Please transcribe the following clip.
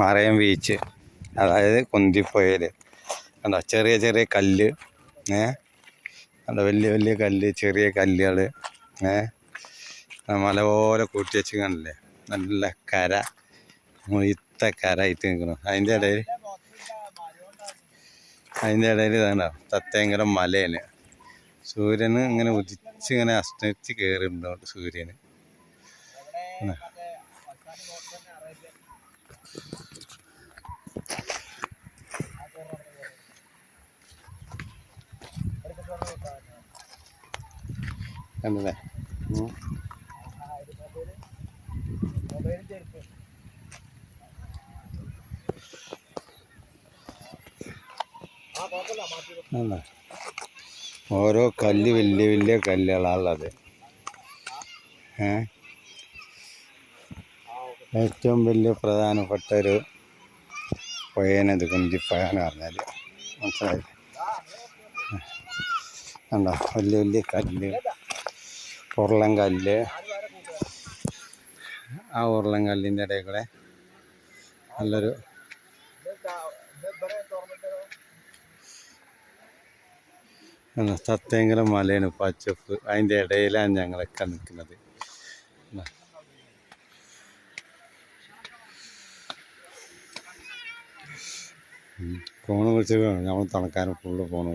മറയം beach, അതായത് കുന്തിപ്പുഴയിൽ കണ്ടോ ചെറിയ ചെറിയ കല്ല്, കണ്ടോ വലിയ വലിയ കല്ല്, ചെറിയ കല്ലുകൾ, മല പോലെ കൂട്ടി വെച്ച് കണ്ടില്ലേ. നല്ല കര, മുഴുത്ത കര ആയിട്ട് നിൽക്കുന്നു. അതിൻ്റെ ഇടയിൽ ഇതാണോ തത്തേങ്കരം മലയാണ്. സൂര്യന് ഇങ്ങനെ ഉദിച്ചിങ്ങനെ അസ്തമിച്ച് കയറുന്നുണ്ട് സൂര്യന്. കണ്ടല്ലേ ഓരോ കല്ല് വലിയ വലിയ കല്ലുകളാണുള്ളത്. ഏറ്റവും വലിയ പ്രധാനപ്പെട്ട ഒരു പുഴയാണിത്, കുന്തിപ്പുഴ എന്ന് പറഞ്ഞാൽ. മനസ്സിലായി? കണ്ടോ വലിയ വലിയ കല്ല്, ഉരുളൻ കല്ല്. ആ ഉരുളൻ കല്ലിൻ്റെ ഇടയിൽ കൂടെ നല്ലൊരു തത്തേങ്കരം മലയാണ്, പച്ചപ്പ്. അതിൻ്റെ ഇടയിലാണ് ഞങ്ങളൊക്കെ നിൽക്കുന്നത്. ഫോണ് വിളിച്ച് നമ്മൾ തണുക്കാനും ഫുള്ള് ഫോണ്